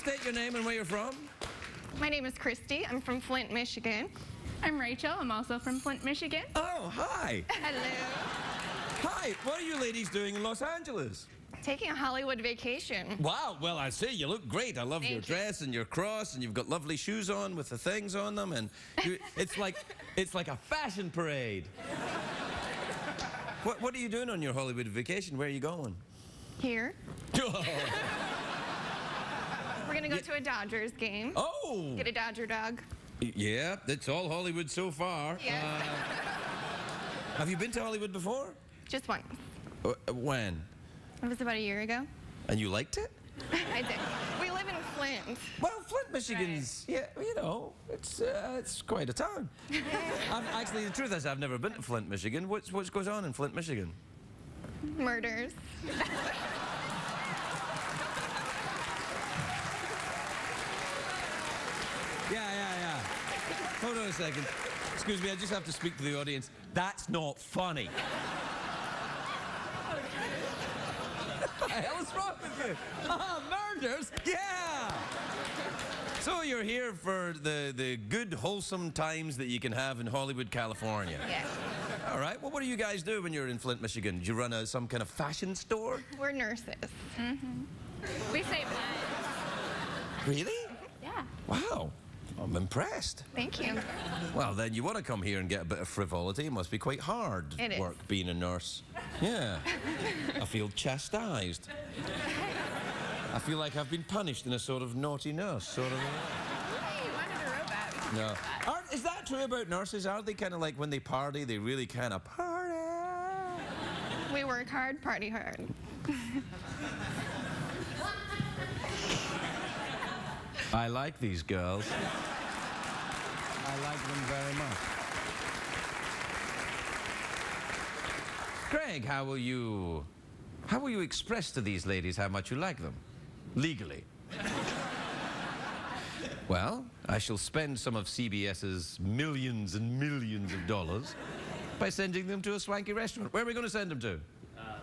state your name and where you're from. My name is Christy. I'm from Flint, Michigan. I'm Rachel. I'm also from Flint, Michigan. Oh, hi. Hello. Hi. What are you ladies doing in Los Angeles? Taking a Hollywood vacation. Wow. Well, I see. You look great. I love your dress and your cross, and you've got lovely shoes on with the things on them, and it's like a fashion parade. What are you doing on your Hollywood vacation? Where are you going? Here. We're gonna go to a Dodgers game. Oh. Get a Dodger dog. Yeah, it's all Hollywood so far. Yeah. Have you been to Hollywood before? Just once. When? It was about a year ago. And you liked it? I did. We live in Flint. Well, Flint, Michigan's, yeah, you know, it's quite a town. Actually, the truth is, I've never been to Flint, Michigan. What goes on in Flint, Michigan? Murders. Yeah. Hold on a second. Excuse me, I just have to speak to the audience. That's not funny. What the hell is wrong with you? Murders? Yeah! So you're here for the good, wholesome times that you can have in Hollywood, California. Yes. All right. Well, what do you guys do when you're in Flint, Michigan? Do you run some kind of fashion store? We're nurses. Mm-hmm. We save lives. Really? Yeah. Wow. I'm impressed. Thank you. Well, then you want to come here and get a bit of frivolity. It must be quite hard work being a nurse. Yeah. I feel chastised. I feel like I've been punished in a sort of naughty nurse sort of way. Hey, you wanted a robot. No. Is that true about nurses? Are they kind of like when they party, they really kind of party? We work hard, party hard. I like these girls. I like them very much. Greg, how will you express to these ladies how much you like them? Legally. Well, I shall spend some of CBS's millions and millions of dollars by sending them to a swanky restaurant. Where are we going to send them to?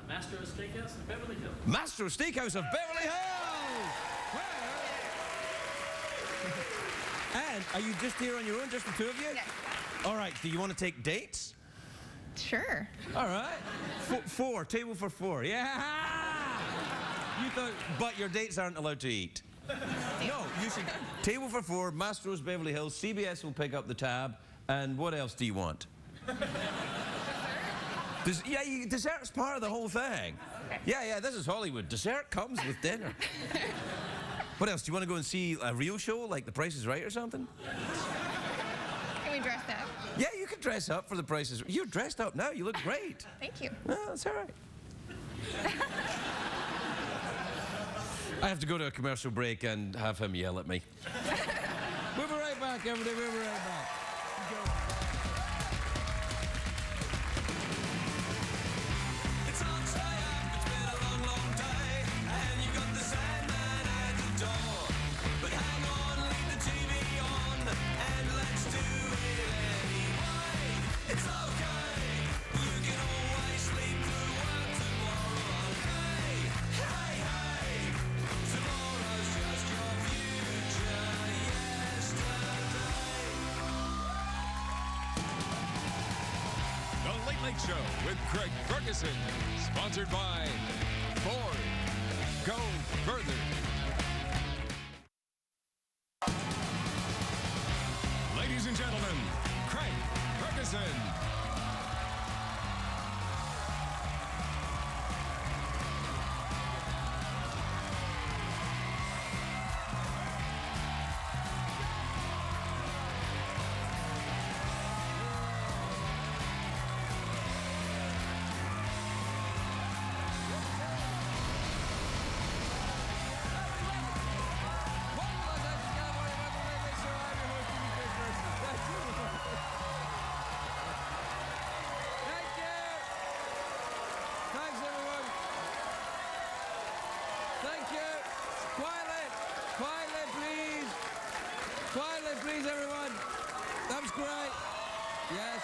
Master of Steakhouse in Beverly Hills. Master of Steakhouse of Beverly Hills! And are you just here on your own, just the two of you? Yes. All right, do you want to take dates? Sure. All right. Four, table for four. Yeah! You thought, but your dates aren't allowed to eat. No, you should. Table for four, Mastro's Beverly Hills, CBS will pick up the tab, and what else do you want? Dessert's part of the whole thing. Okay. Yeah, this is Hollywood. Dessert comes with dinner. What else? Do you want to go and see a real show, like The Price is Right or something? Can we dress up? Yeah, you can dress up for The Price is Right. You're dressed up now. You look great. Thank you. No, that's all right. I have to go to a commercial break and have him yell at me. We'll be right back, everybody. We'll be right back. Late Show with Craig Ferguson, sponsored by Ford. Go further. Ladies and gentlemen, Craig Ferguson. Please, everyone. That was great. Yes.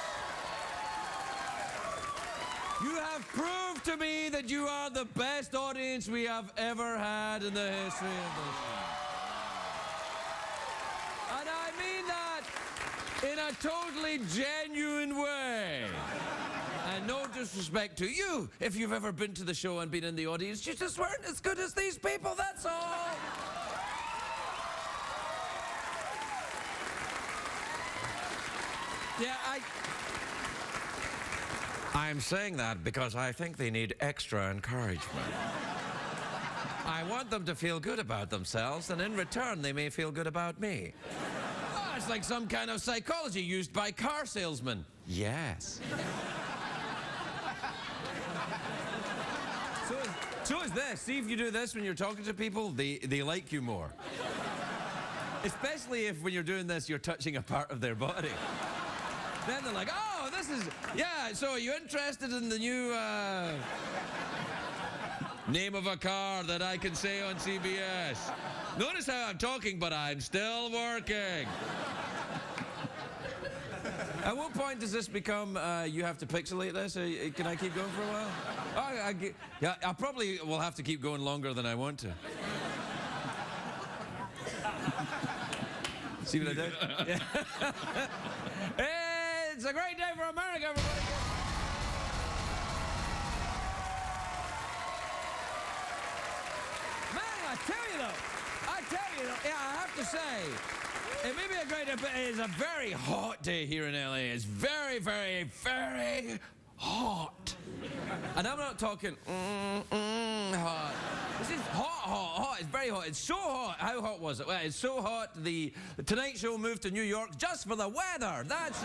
You have proved to me that you are the best audience we have ever had in the history of this show. in a totally genuine way. And no disrespect to you, if you've ever been to the show and been in the audience, you just weren't as good as these people, that's all. Yeah, I'm saying that because I think they need extra encouragement. I want them to feel good about themselves, and in return, they may feel good about me. Oh, it's like some kind of psychology used by car salesmen. Yes. So is this. See, if you do this when you're talking to people, they like you more. Especially if when you're doing this, you're touching a part of their body. Then they're like, oh, this is, yeah, so are you interested in the new name of a car that I can say on CBS? Notice how I'm talking, but I'm still working. At what point does this become, you have to pixelate this? Can I keep going for a while? Oh, yeah, I probably will have to keep going longer than I want to. See what I did? Yeah. It's a great day for America, everybody. Man, I tell you though, yeah, I have to say, it may be a great day, but it is a very hot day here in LA. It's very, very, very hot. And I'm not talking hot. This is hot. It's very hot. It's so hot. How hot was it? Well, it's so hot, the Tonight Show moved to New York just for the weather. That's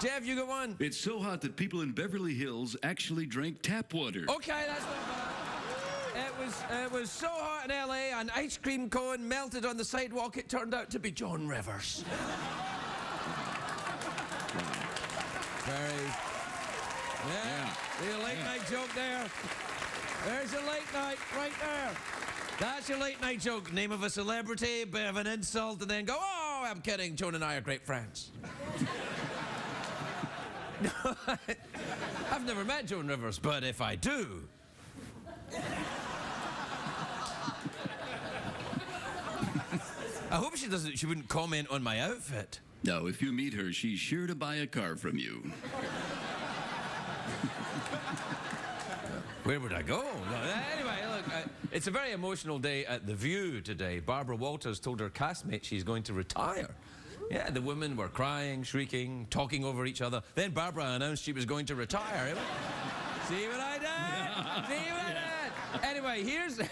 Jeff, you got one? It's so hot that people in Beverly Hills actually drink tap water. Okay, that's not bad. It was so hot in LA, an ice cream cone melted on the sidewalk. It turned out to be Joan Rivers. Very... Yeah. See a late night joke there. There's a late night right there. That's your late night joke. Name of a celebrity, bit of an insult, and then go, oh, I'm kidding. Joan and I are great friends. I've never met Joan Rivers, but if I do... I hope she wouldn't comment on my outfit. No, if you meet her, she's sure to buy a car from you. Where would I go? No, anyway, look, it's a very emotional day at The View today. Barbara Walters told her castmate she's going to retire. Yeah, the women were crying, shrieking, talking over each other. Then Barbara announced she was going to retire. See what I did? See what I did? Anyway, here's... Do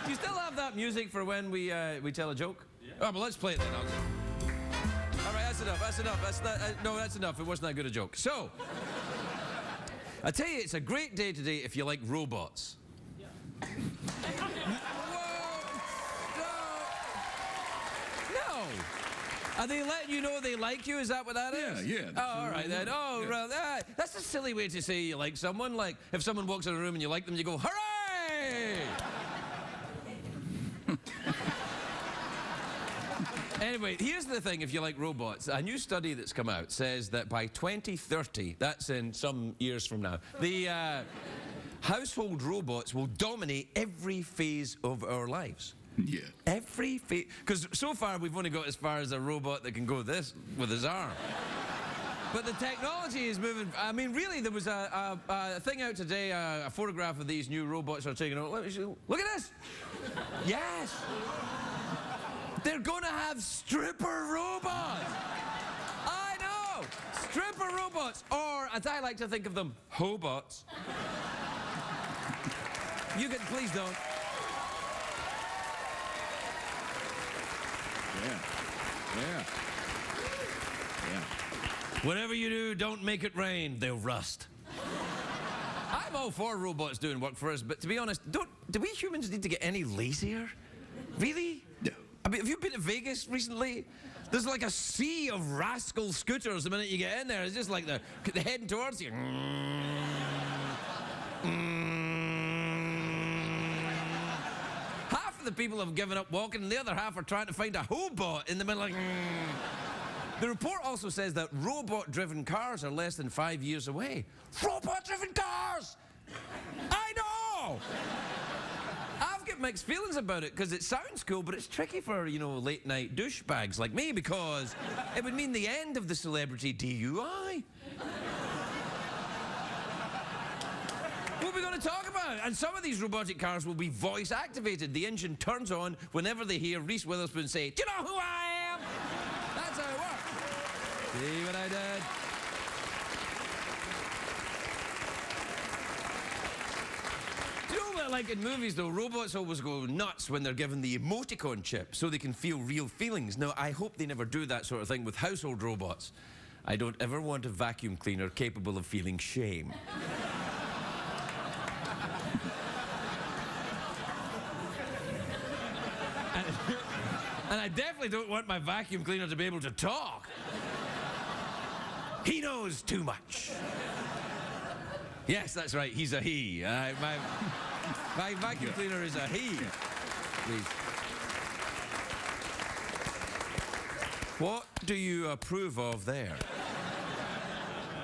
you still have that music for when we tell a joke? Yeah. Oh, well, let's play it then. All right, that's enough. No, that's enough. It wasn't that good a joke. So... I tell you, it's a great day today if you like robots. Yeah. No. Are they letting you know they like you? Is that what that is? Yeah. Oh, all right then. Oh, yeah. Well, that's a silly way to say you like someone. Like, if someone walks in a room and you like them, you go, hooray! Anyway, here's the thing if you like robots. A new study that's come out says that by 2030, that's in some years from now, the household robots will dominate every phase of our lives. Yeah. Every phase. Because so far, we've only got as far as a robot that can go this with his arm. But the technology is moving. I mean, really, there was a thing out today, a photograph of these new robots are taking out. Look at this. Yes. They're gonna have stripper robots. I know. Stripper robots, or as I like to think of them, hobots. You can, please don't. Yeah. Whatever you do, don't make it rain. They'll rust. I'm all for robots doing work for us, but to be honest, do we humans need to get any lazier? Really? No. I mean, have you been to Vegas recently? There's like a sea of rascal scooters the minute you get in there. It's just like they're heading towards you. Half of the people have given up walking, and the other half are trying to find a hobot in the middle. The report also says that robot-driven cars are less than 5 years away. Robot-driven cars! I know! I've got mixed feelings about it because it sounds cool, but it's tricky for, you know, late night douchebags like me because it would mean the end of the celebrity DUI. What are we going to talk about? And some of these robotic cars will be voice activated. The engine turns on whenever they hear Reese Witherspoon say, "Do you know who I am?" That's how it works. See what I did? Do you know that, like in movies, though, robots always go nuts when they're given the emoticon chip so they can feel real feelings. Now, I hope they never do that sort of thing with household robots. I don't ever want a vacuum cleaner capable of feeling shame. And I definitely don't want my vacuum cleaner to be able to talk. He knows too much. Yes, that's right, he's a he. My vacuum cleaner is a he. Please. What do you approve of there?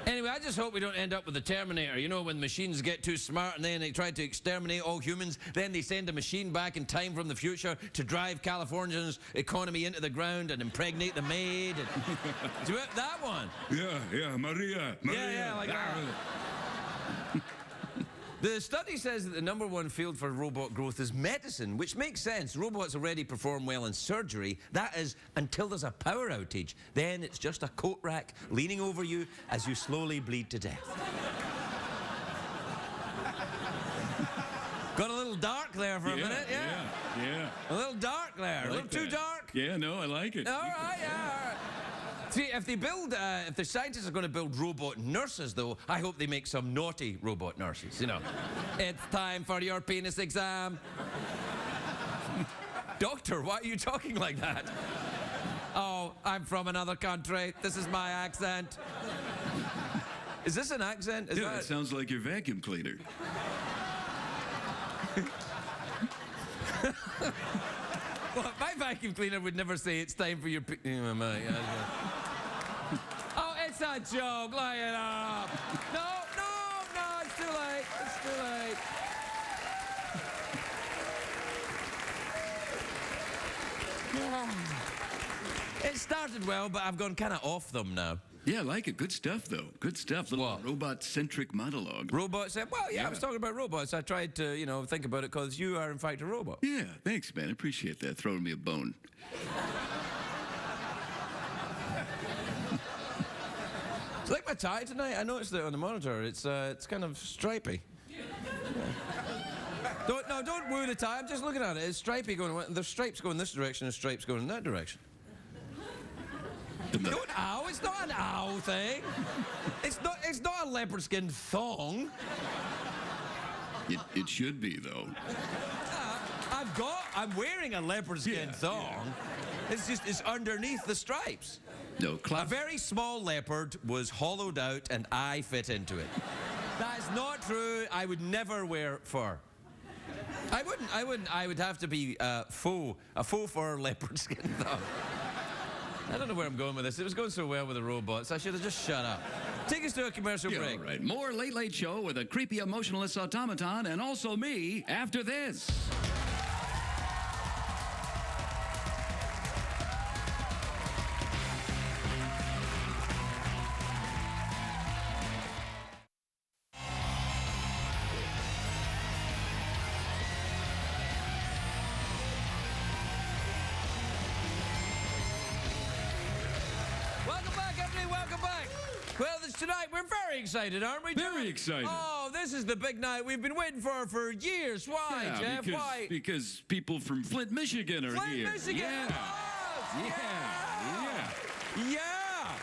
Anyway, I just hope we don't end up with the Terminator. You know, when machines get too smart and then they try to exterminate all humans, then they send a machine back in time from the future to drive Californians' economy into the ground and impregnate the maid. And... Do you want that one? Yeah, Maria. Yeah, like that. The study says that the #1 field for robot growth is medicine, which makes sense. Robots already perform well in surgery. That is, until there's a power outage. Then it's just a coat rack leaning over you as you slowly bleed to death. Got a little dark there for a minute, Yeah. A little dark there. A little too dark. Yeah, no, I like it. All right, yeah, all right. See, if the scientists are going to build robot nurses, though, I hope they make some naughty robot nurses, you know. It's time for your penis exam. Doctor, why are you talking like that? Oh, I'm from another country. This is my accent. Is this an accent? Yeah, it sounds like your vacuum cleaner. Well, my vacuum cleaner would never say it's time for your Oh, it's a joke. Lie it up. No, it's too late. It's too late. It started well, but I've gone kind of off them now. Yeah, I like it. Good stuff, though. Good stuff. Little robot-centric monologue. Robots said, well, yeah, I was talking about robots. I tried to, you know, think about it because you are, in fact, a robot. Yeah, thanks, man. I appreciate that. Throwing me a bone. Do you like my tie tonight? I noticed it on the monitor. It's kind of stripy. Yeah. Don't woo the tie. I'm just looking at it. It's stripy going. There's stripes going this direction and stripes going in that direction. Don't ow. It's not an ow thing. It's not a leopard skin thong. It should be, though. I'm wearing a leopard skin thong. Yeah. It's underneath the stripes. No, a very small leopard was hollowed out and I fit into it. That's not true. I would never wear fur. I wouldn't. I would have to be a faux fur leopard skin thong. I don't know where I'm going with this. It was going so well with the robots. I should have just shut up. Take us to a commercial break. All right. More Late Late Show with a creepy emotionless automaton and also me after this. Tonight, we're very excited, aren't we, John? Very excited. Oh, this is the big night we've been waiting for years. Why, Jeff? Why? Because people from Flint, Michigan are here. Flint, Michigan! Yeah.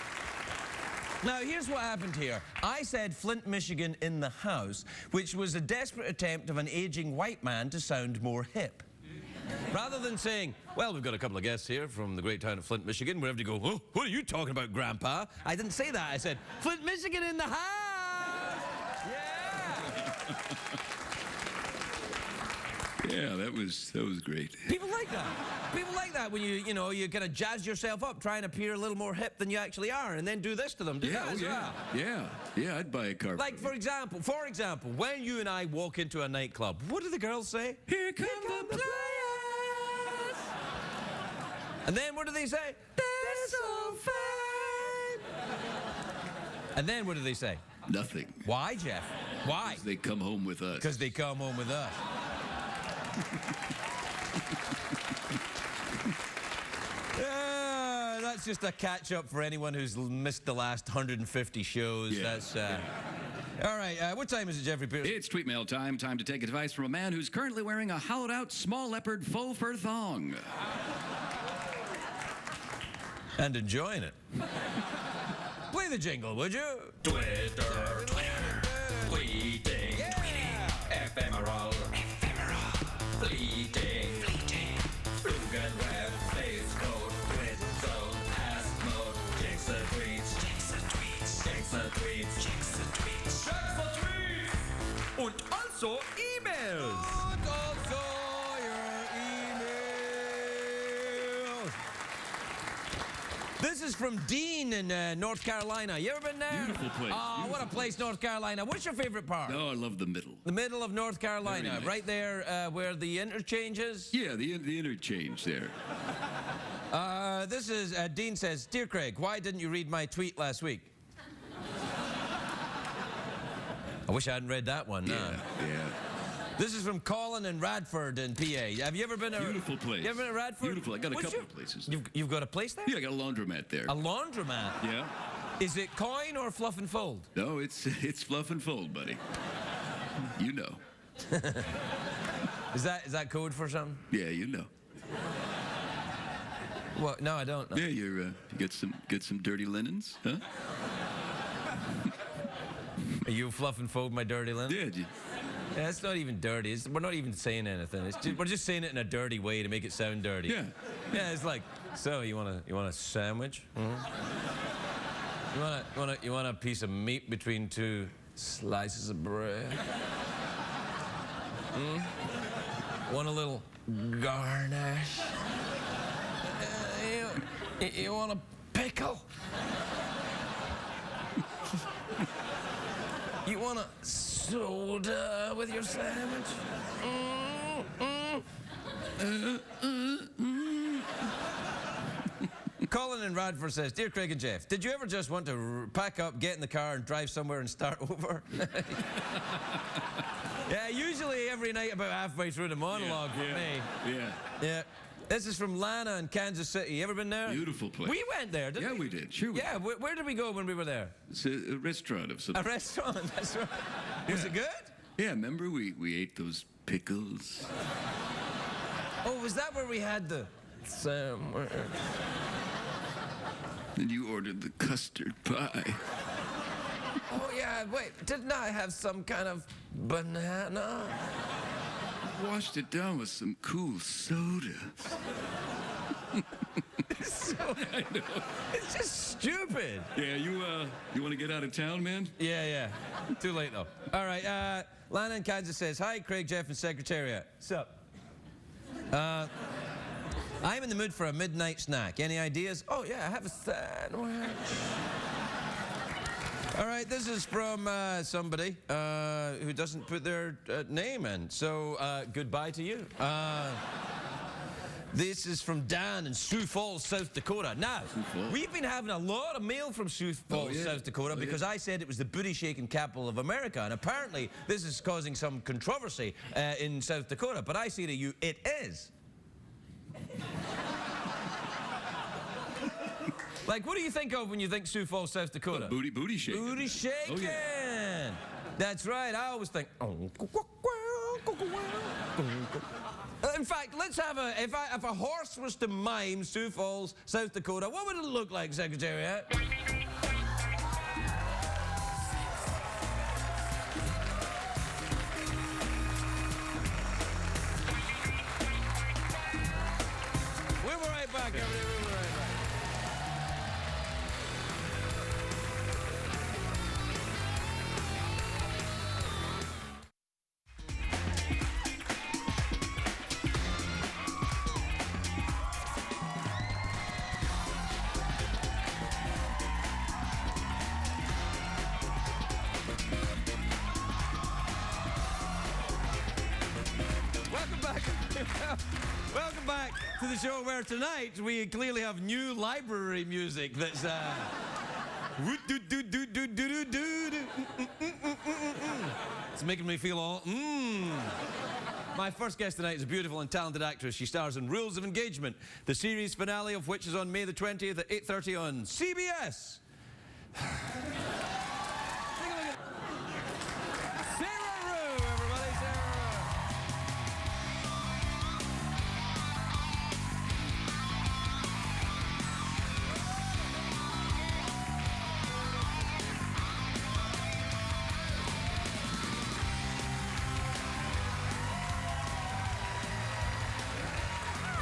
Now, here's what happened here. I said Flint, Michigan in the house, which was a desperate attempt of an aging white man to sound more hip. Rather than saying, well, we've got a couple of guests here from the great town of Flint, Michigan, where everybody go, oh, what are you talking about, Grandpa? I didn't say that. I said, Flint, Michigan in the house! Yeah! Yeah, that was great. People like that. People like that when you kind of jazz yourself up, try and appear a little more hip than you actually are, and then do this to them. Do that as well. Yeah, I'd buy a car. Like, for example, when you and I walk into a nightclub, what do the girls say? Here come the players! And then what do they say? They're so fine! And then what do they say? Nothing. Why, Jeff? Why? They come home with us. Because they come home with us. That's just a catch-up for anyone who's missed the last 150 shows. Yeah, That's all right. What time is it, Jeffrey Pierce? It's tweet mail time. Time to take advice from a man who's currently wearing a hollowed-out small leopard faux fur thong. And enjoying it. Play the jingle, would you? Twitter, tweeting, ephemeral, fleeting, Google Web, Face Code, Twit Zone, Ask Mode, Jinx the Tweets, Und also E-Mails. Und also your emails. This is from Dean in North Carolina. You ever been there? Beautiful place. Oh, what a place, North Carolina. What's your favorite part? Oh, I love the middle. The middle of North Carolina, Very nice. right there where the interchange is? Yeah, the interchange there. This is, Dean says, Dear Craig, why didn't you read my tweet last week? I wish I hadn't read that one. Yeah. This is from Colin in Radford in PA. Have you ever been to... Beautiful place. You ever been to Radford? Beautiful. I got a What's couple of places. You've got a place there? Yeah, I got a laundromat there. A laundromat? Yeah. Is it coin or fluff and fold? No, it's fluff and fold, buddy. You know. Is that code for something? Yeah, you know. What? No, I don't. No. Yeah, you get some dirty linens, huh? Are you fluff and fold my dirty linen? Yeah. Yeah, it's not even dirty. We're not even saying anything. We're just saying it in a dirty way to make it sound dirty. Yeah. Yeah, it's like, so you want a sandwich? Mm-hmm. You want a piece of meat between two slices of bread? Want a little garnish? You want a pickle? You want a soda with your sandwich? Colin in Radford says, Dear Craig and Jeff, did you ever just want to pack up, get in the car, and drive somewhere and start over? Yeah, usually every night about halfway through the monologue for me. Yeah. This is from Lana in Kansas City. You ever been there? Beautiful place. We went there, didn't we? Yeah, we did. Sure we Yeah, where did we go when we were there? It's a restaurant of some... A restaurant, that's right. Was it good? Yeah, remember we ate those pickles? Oh, was that where we had the sandwich? Then you ordered the custard pie. Oh, yeah, wait, didn't I have some kind of banana? Washed it down with some cool soda. I know. It's just stupid. Yeah, you want to get out of town, man? Yeah. Too late, though. All right, Lana in Kansas says, Hi, Craig, Jeff, and Secretariat. Sup? I'm in the mood for a midnight snack. Any ideas? Oh, yeah, I have a sandwich. All right, this is from somebody who doesn't put their name in. So, goodbye to you. This is from Dan in Sioux Falls, South Dakota. Now, we've been having a lot of mail from Sioux Falls, South Dakota, because I said it was the booty-shaking capital of America, and apparently this is causing some controversy in South Dakota. But I say to you, it is. Like, what do you think of when you think Sioux Falls, South Dakota? Booty shaking. Booty shaking. Oh, yeah. That's right. I always think. In fact, let's have a. If a horse was to mime Sioux Falls, South Dakota, what would it look like, Secretariat? We'll be right back, everybody. We'll be right back. Welcome back to the show where tonight we clearly have new library music that's it's making me feel all My first guest tonight is a beautiful and talented actress. She stars in Rules of Engagement, the series finale of which is on May the 20th at 8:30 on CBS. Sara Rue, everybody, Sara Rue.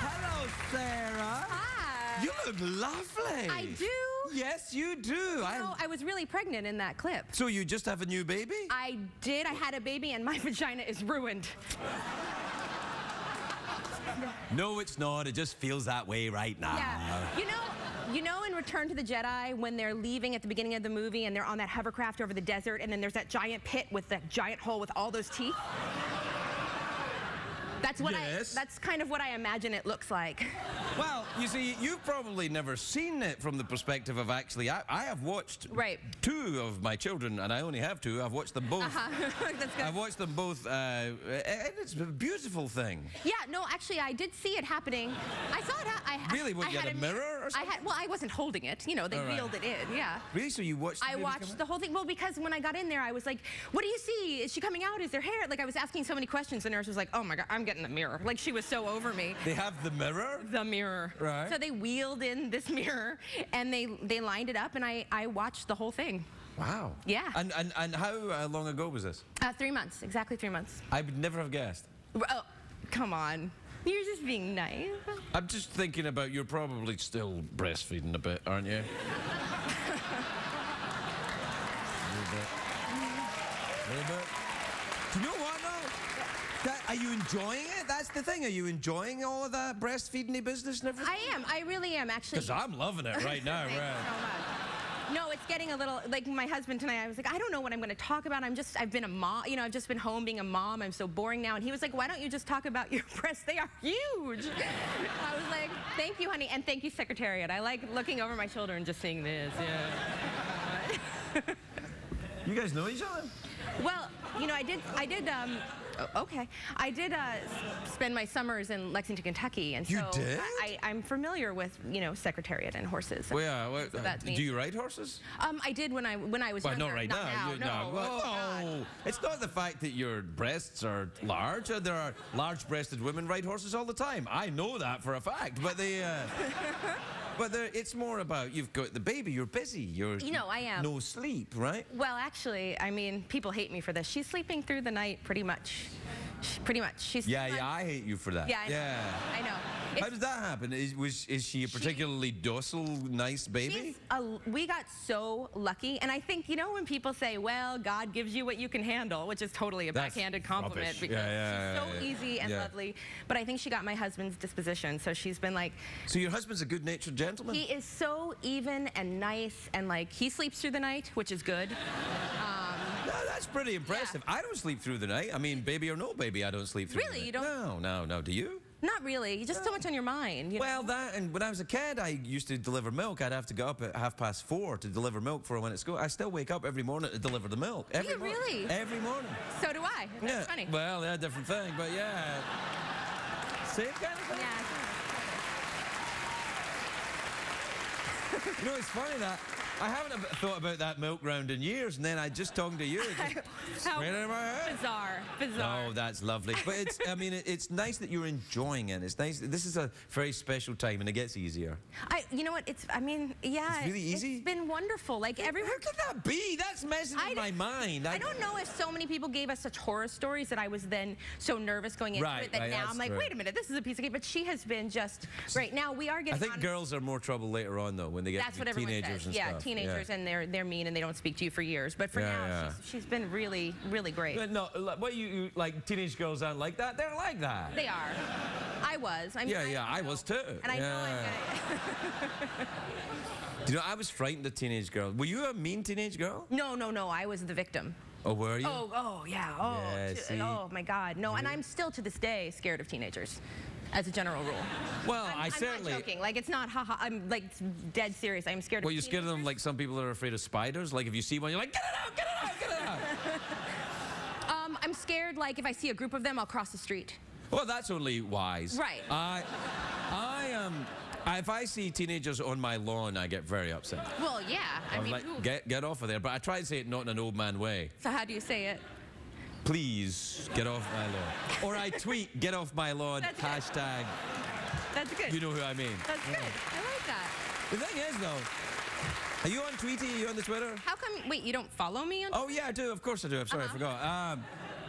Hello, Sarah. Hi. You look lovely. I do. Yes, you do. No, I was really pregnant in that clip. So you just have a new baby? I did. I had a baby and my vagina is ruined. No, it's not. It just feels that way right now. Yeah. You know in Return to the Jedi when they're leaving at the beginning of the movie and they're on that hovercraft over the desert and then there's that giant pit with that giant hole with all those teeth? That's what that's kind of what I imagine it looks like. Well, you see, you've probably never seen it from the perspective of actually, I have watched two of my children, and I only have two. I've watched them both. That's good. I've watched them both, and it's a beautiful thing. Yeah, no, actually, I did see it happening. I saw it. Really? What, you had a mirror or something? Well, I wasn't holding it. You know, they reeled it in, yeah. Really? So you watched the I baby watched come the whole thing. Well, because when I got in there, I was like, what do you see? Is she coming out? Is there hair? Like, I was asking so many questions. The nurse was like, oh, my God, I'm getting the mirror. Like, she was so over me. They have the mirror? The mirror. Right. So they wheeled in this mirror, and they lined it up, and I watched the whole thing. Wow. Yeah. And how long ago was this? 3 months. Exactly 3 months. I would never have guessed. Oh, come on. You're just being nice. I'm just thinking about you're probably still breastfeeding a bit, aren't you? A little bit. Do you know what, though? Are you enjoying it? That's the thing. Are you enjoying all of that breastfeeding business and everything? I am. I really am, actually. Because I'm loving it right now. Thanks so much. No, it's getting a little, like my husband tonight, I was like, I don't know what I'm going to talk about. I've been a mom, you know, I've just been home being a mom. I'm so boring now. And he was like, why don't you just talk about your breasts? They are huge. I was like, thank you, honey. And thank you, Secretariat. I like looking over my shoulder and just seeing this, yeah. You guys know each other? Well, you know, I did spend my summers in Lexington, Kentucky, and so You did? I'm familiar with, you know, Secretariat and horses. Well, yeah. So that's do me. you ride horses? I did when I was Well, younger. not right Not now. now. No. Well, Oh, God. no. It's not the fact that your breasts are large. There are large-breasted women ride horses all the time. I know that for a fact. But it's more about you've got the baby. You're busy. You know, I am. No sleep, right? Well, actually, I mean, people hate me for this. She's sleeping through the night pretty much. Pretty much. She's Yeah, I hate you for that. Yeah, I know. How does that happen? Is she a particularly docile, nice baby? We got so lucky, and I think, you know, when people say, well, God gives you what you can handle, which is totally a backhanded compliment rubbish. because she's so Yeah. easy and lovely, but I think she got my husband's disposition, so she's been like... So your husband's a good-natured gentleman? He is so even and nice, and like, he sleeps through the night, which is good. No, that's pretty impressive. Yeah. I don't sleep through the night. I mean, baby or no baby, I don't sleep through the night. Really? You don't? No. Do you? Not really. Just so much on your mind. You Well, know? that, and when I was a kid, I used to deliver milk. I'd have to get up at 4:30 to deliver milk for when it's school. I still wake up every morning to deliver the milk. Do you really? Every morning. So do I. That's funny. Well, yeah, different thing, but yeah. Same kind of thing. Yeah. You know, it's funny that I haven't thought about that milk round in years, and then I just talking to you. How Right in my head. bizarre. Oh, that's lovely. But it's, I mean, it's nice that you're enjoying it. It's nice. This is a very special time, and it gets easier. You know what? It's really easy? It's been wonderful. Like everyone. How could that be? That's messing with my mind. I don't know if so many people gave us such horror stories that I was then so nervous going into it that now I'm like, wait a minute, this is a piece of cake. But she has been just great. Now we are getting. I think girls are more trouble later on, though, when they get That's to what be everyone teenagers says. and Yeah, stuff. teenagers, and they're mean and they don't speak to you for years. But for now, she's been really, really great. But no, what you like? Teenage girls aren't like that. They're like that. They are. I was. I mean, I was too. And I know I'm gonna. Do you know, I was frightened of teenage girls. Were you a mean teenage girl? No. I was the victim. Oh, were you? Oh, yeah. Yeah, see? Oh my God. No, and I'm still to this day scared of teenagers. as a general rule. Well, I'm certainly. not joking. Like, it's not haha. I'm like dead serious. I'm scared of Well, you're scared of them teenagers. like some people are afraid of spiders. Like if you see one, you're like, get it out, get it out, get it out. I'm scared, like, if I see a group of them, I'll cross the street. Well, that's only wise. Right. If I see teenagers on my lawn, I get very upset. Well, yeah. I I'm mean, like, who- get off of there. But I try to say it not in an old man way. So how do you say it? Please, get off my lawn. Or I tweet, get off my lawn, That's good. hashtag, That's good. you know who I mean. That's good. I like that. The thing is, though, are you on Tweety? Are you on the Twitter? How come? Wait, you don't follow me on? Oh, yeah, I do. Of course I do. I'm sorry, I forgot.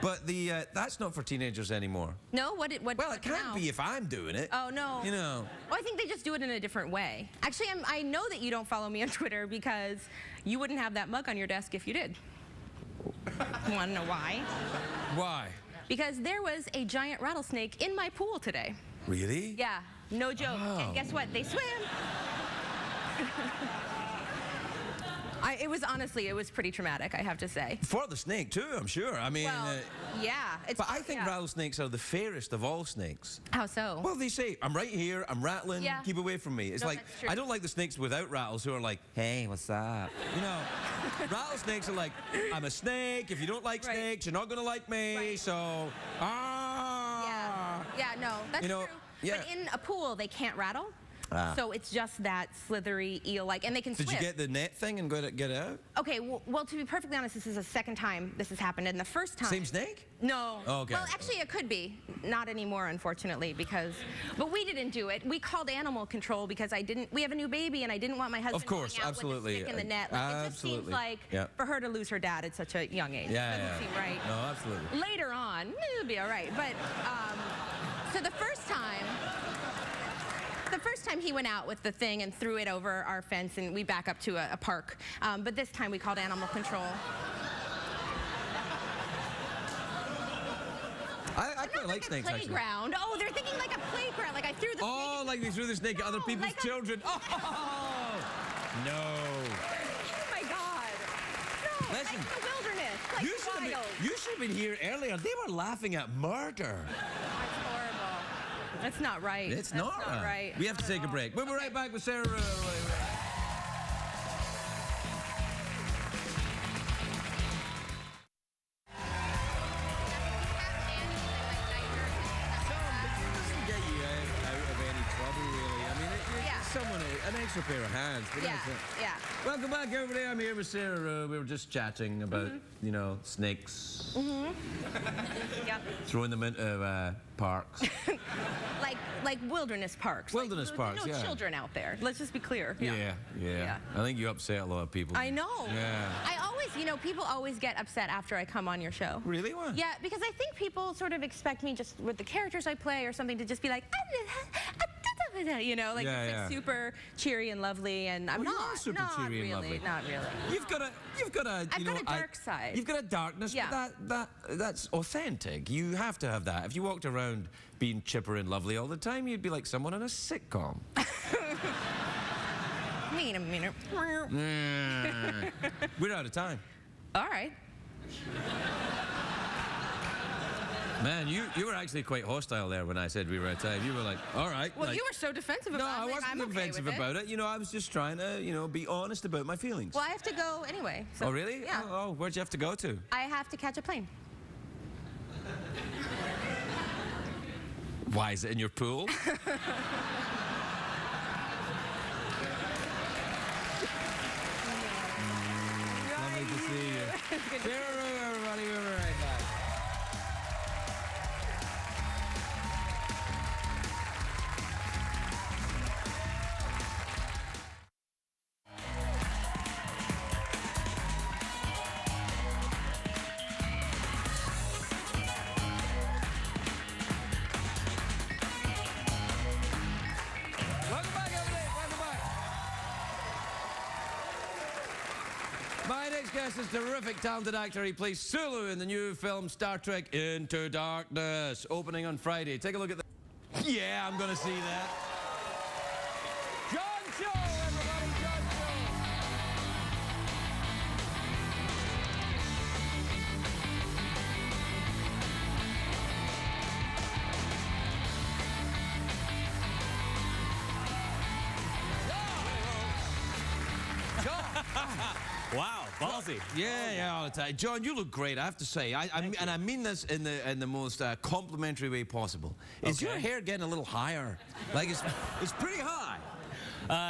But that's not for teenagers anymore. No. What? Well, it can't now? be if I'm doing it. Oh no. You know. Well, I think they just do it in a different way. Actually, I know that you don't follow me on Twitter because you wouldn't have that mug on your desk if you did. Want to know why? Why? Because there was a giant rattlesnake in my pool today. Really? Yeah, no joke. Oh. And guess what? They swam. It was pretty traumatic, I have to say. For the snake, too, I'm sure. I mean, Well, yeah. It's, but I think yeah. rattlesnakes are the fairest of all snakes. How so? Well, they say, I'm right here, I'm rattling, Yeah. keep away from me. It's No, like, that's true. I don't like the snakes without rattles who are like, hey, what's up? You know, rattlesnakes are like, I'm a snake, if you don't like Right. snakes, you're not gonna like me, Right. so, Yeah, no, that's You know, true. yeah. But in a pool, they can't rattle. So it's just that slithery eel-like, and they can Did swim. you get the net thing and get it out? Okay, well, to be perfectly honest, this is the second time this has happened, and the first time... Same snake? No. Oh, okay. Well, actually, it could be. Not anymore, unfortunately, because... But we didn't do it. We called animal control because we have a new baby, and I didn't want my husband Of course, going out absolutely. with a stick in the net. Like, it just seems Absolutely. like Yeah. for her to lose her dad at such a young age. Yeah, Doesn't seem right. No, absolutely. Later on, it'll be all right. But, so the first time he went out with the thing and threw it over our fence, and we back up to a park. But this time we called animal control. I quite like a snakes, actually. playground. Oh, they're thinking like a playground. Like I threw the Oh, snake. like they threw the snake at other No, people's like a- children. Oh, no. Oh my God. No, Listen, like the wilderness. Like You should have been here earlier. They were laughing at murder. That's horrible. That's not right. It's That's not right. We have to take a break. We'll be right back with Sara Rue. Get you out of any trouble, really. I mean, Yeah. someone, an extra pair of hands. But Yeah, that's it. yeah. Welcome back, everybody. I'm here with Sara Rue. We were just chatting about, snakes, Yep. throwing them into parks. Like wilderness parks. Wilderness Like, parks, no yeah. children out there. Let's just be clear. Yeah. I think you upset a lot of people. I know. Yeah. I always, people always get upset after I come on your show. Really? Why? Yeah, because I think people sort of expect me just with the characters I play or something to just be like, like Yeah, just, like, yeah. super cheery and lovely, and I'm Well, you not. are super not cheery and really, lovely. Not really. You've got a I've got a dark side. You've got a darkness, Yeah. but that's authentic. You have to have that. If you walked around being chipper and lovely all the time, you'd be like someone in a sitcom. Wait a minute. We're out of time. All right. Man, you were actually quite hostile there when I said we were out of time. You were like, all right. Well, like, you were so defensive no, about it. I wasn't I'm okay defensive with it. about it. I was just trying to, be honest about my feelings. Well, I have to go anyway. So, Oh, really? Yeah. Oh, where'd you have to go to? I have to catch a plane. Why, is it in your pool? Lovely to see you. Sara Rue, everybody. We'll be right back. Welcome back, everybody. Welcome back. My next guest is terrific, talented actor. He plays Sulu in the new film Star Trek Into Darkness, opening on Friday. Take a look at the... Yeah, I'm going to see that. John Cho, everybody, John Cho. Wow, ballsy. Yeah, all the time. John, you look great, I have to say. And I mean this in the most complimentary way possible. Is your hair getting a little higher? Like, it's pretty high.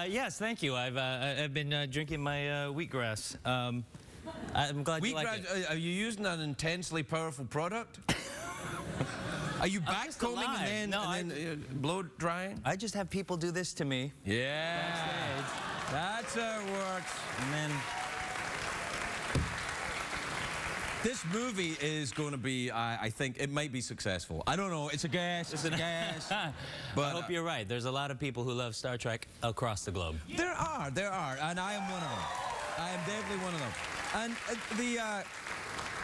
Yes, thank you. I've been drinking my wheatgrass. I'm glad you like it. Are you using an intensely powerful product? Are you backcombing and then blow drying? I just have people do this to me. Yeah. That's how it works. And then... This movie is going to be, I think, it might be successful. I don't know. It's a guess. It's a guess. But I hope you're right. There's a lot of people who love Star Trek across the globe. There are. And I am one of them. I am definitely one of them. And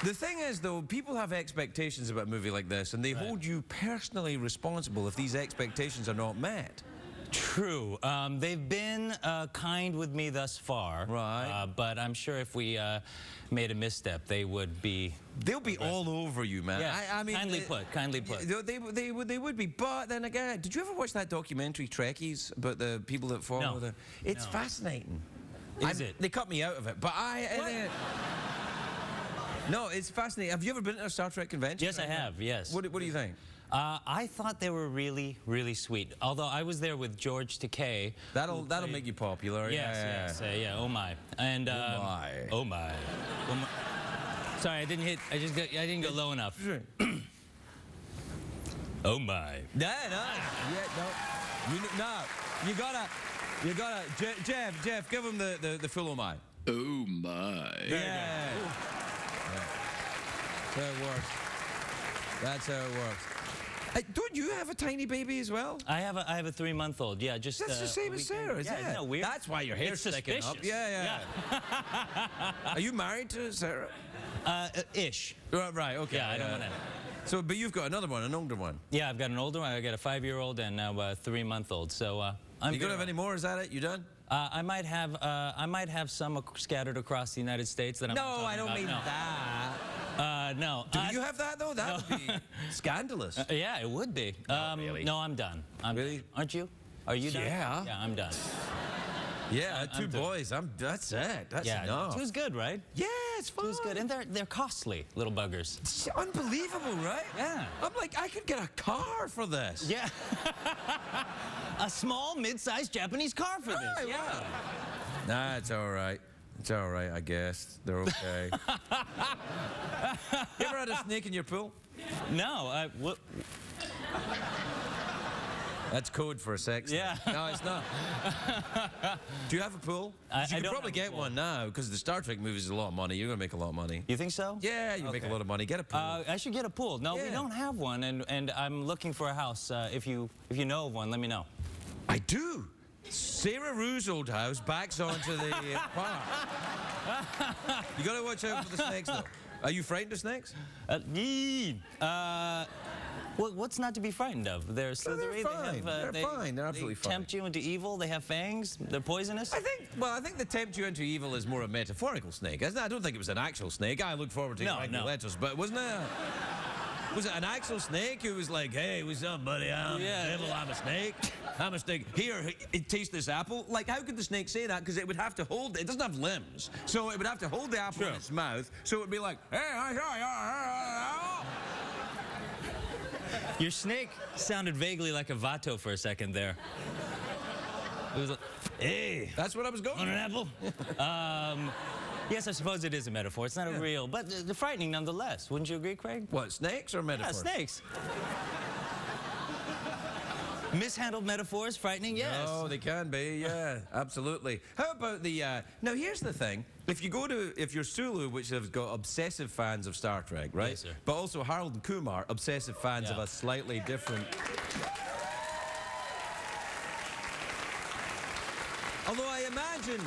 the thing is, though, people have expectations about a movie like this, and they hold you personally responsible if these expectations are not met. True. They've been kind with me thus far. Right. But I'm sure if we made a misstep, they would be... They'll be all over you, man. Yeah, I mean, kindly put. They would be, but then again, did you ever watch that documentary, Trekkies, about the people that follow No. It's fascinating. Is it? They cut me out of it, but no, it's fascinating. Have you ever been to a Star Trek convention? Yes, I have, yes. What do you think? I thought they were really, really sweet. Although I was there with George Takei. That'll make you popular. Yes, yeah. Oh my. And oh my. Sorry, I didn't go low enough. Oh my. No. You gotta. Jeff, give him the full oh my. Oh my. Yeah. That's how it works. Don't you have a tiny baby as well? I have a 3-month-old. Yeah, just. That's the same as Sarah, isn't it? Isn't that weird? That's why your hair's sticking up. suspicious. Yeah. Are you married to Sarah? Ish. Right. Okay. Yeah, I don't want to. So, but you've got another one, an older one. Yeah, I've got an older one. I got a 5-year-old and now a 3-month-old. So I'm. You gonna have any more? Is that it? You done? I might have some scattered across the United States that I'm. No, not I don't talking mean about. that. No. Do you have that though? That would be scandalous. Yeah, it would be. Really? No, I'm done. Really? Aren't you? Are you done? Yeah. Yeah, I'm done. Yeah, two boys. That's it. That's enough. Two's good, right? Yeah, it's fun. Two's good, and they're costly, little buggers. It's unbelievable, right? Yeah. I'm like, I could get a car for this. Yeah. A small, mid-sized Japanese car for this. Yeah. Nah, it's all right. It's all right, I guess. They're okay. You ever had a snake in your pool? No. What? That's code for a sex. Yeah. No, it's not. Do you have a pool? I You could don't probably have a get pool. one now because the Star Trek movies is a lot of money. You're gonna make a lot of money. You think so? Yeah, you make a lot of money. Get a pool. I should get a pool. No, we Yeah. don't have one, and I'm looking for a house. If you know of one, let me know. I do. Sara Rue's old house backs onto the park. You gotta watch out for the snakes, though. Are you frightened of snakes? What's not to be frightened of? They're slithery. fine. They're fine. They're absolutely they tempt you into evil. They have fangs. They're poisonous. I think the tempt you into evil is more a metaphorical snake, isn't it? I don't think it was an actual snake. I look forward to writing the letters, but wasn't it? Was it an actual snake who was like, hey, what's up, buddy? I'm a snake. I'm a snake. Here, taste this apple. Like, how could the snake say that? Because it would have to hold, it doesn't have limbs. So it would have to hold the apple in its mouth. So it would be like, hey, Your snake sounded vaguely like a Vato for a second there. It was like, hey. That's what I was going Want an apple? Yes, I suppose it is a metaphor. It's not a real, but they're frightening nonetheless. Wouldn't you agree, Craig? What, snakes or metaphors? Yeah, snakes. Mishandled metaphors, frightening, yes. Oh, they can be, yeah, absolutely. How about the, now here's the thing. If you're Sulu, which has got obsessive fans of Star Trek, right? Yes, sir. But also Harold and Kumar, obsessive fans of a slightly different... Although I imagine,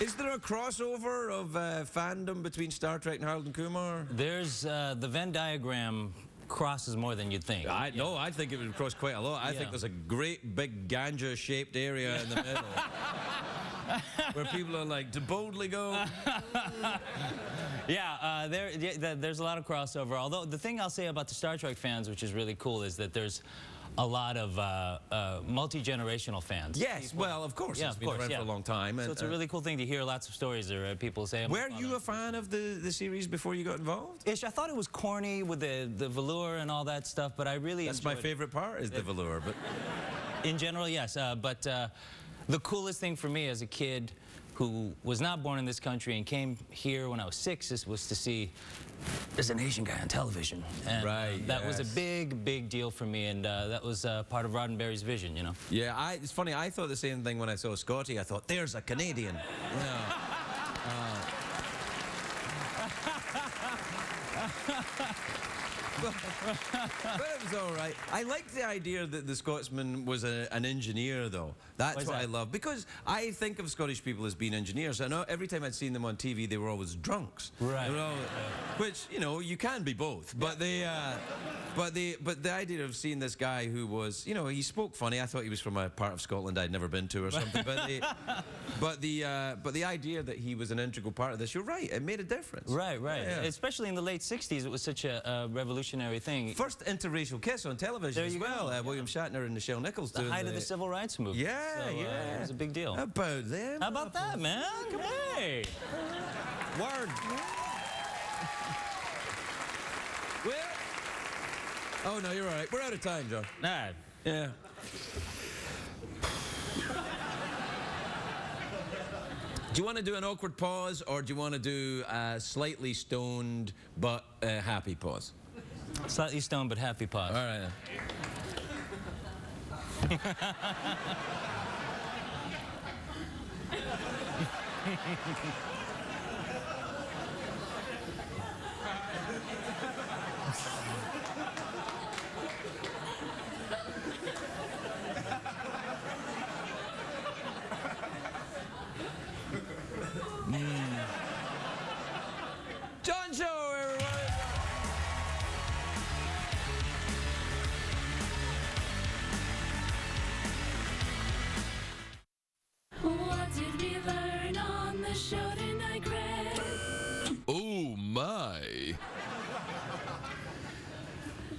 is there a crossover of fandom between Star Trek and Harold and Kumar? There's, the Venn diagram crosses more than you'd think. No, I think it would cross quite a lot. I think there's a great big ganja-shaped area in the middle. Where people are like, to boldly go. There's a lot of crossover. Although the thing I'll say about the Star Trek fans, which is really cool, is that there's a lot of multi-generational fans. Yes, well, of course. Yeah, It's of been course, around yeah. for a long time. So it's a really cool thing to hear lots of stories where people say, Were you a fan of the series before you got involved? Ish, I thought it was corny with the velour and all that stuff, but I really That's my enjoyed it. favorite part, is the velour. But In general, yes. But the coolest thing for me as a kid who was not born in this country and came here when I was 6 was to see there's an Asian guy on television. And that was a big, big deal for me, and that was part of Roddenberry's vision, you know. yeah, it's funny, I thought the same thing when I saw Scotty. I thought, there's a Canadian. But it was all right. I liked the idea that the Scotsman was an engineer, though. That's what I love. Because I think of Scottish people as being engineers. I know every time I'd seen them on TV, they were always drunks. Right. They were always, which, you know, you can be both. But but the idea of seeing this guy who was, you know, he spoke funny. I thought he was from a part of Scotland I'd never been to or something. But the idea that he was an integral part of this, you're right. It made a difference. Right, right. Yeah. Especially in the late 60s, it was such a revolutionary thing. First interracial kiss on television There as you well. go. William Shatner and Nichelle Nichols The doing height of the civil rights movement. Yeah, So, yeah. It was a big deal. How about them? How about that, man? Hey! Word. Well. Oh no, you're all right. We're out of time, John. Nah. Yeah. Do you want to do an awkward pause, or do you want to do a slightly stoned but happy pause? Slightly stoned but happy pause. All right. John Cho, everybody. What did we learn on the show tonight, Greg? Oh my!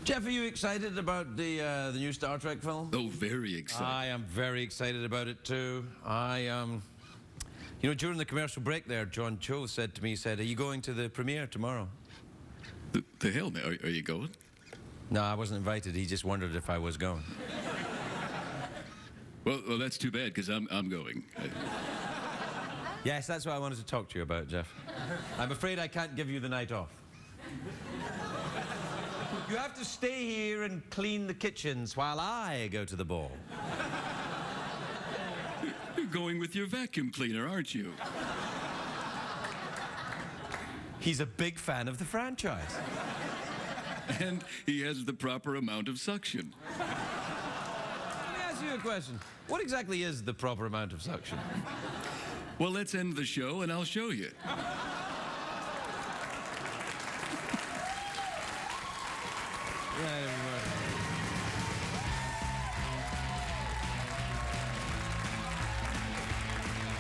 Jeff, are you excited about the new Star Trek film? Oh, very excited. I am very excited about it too. You know, during the commercial break there, John Cho said to me, he said, "Are you going to the premiere tomorrow?" The hell, man, are you going? No, I wasn't invited. He just wondered if I was going. Well, that's too bad, because I'm going. Yes, that's what I wanted to talk to you about, Jeff. I'm afraid I can't give you the night off. You have to stay here and clean the kitchens while I go to the ball. You're going with your vacuum cleaner, aren't you? He's a big fan of the franchise. And he has the proper amount of suction. Let me ask you a question. What exactly is the proper amount of suction? Well, let's end the show, and I'll show you. Right, everybody.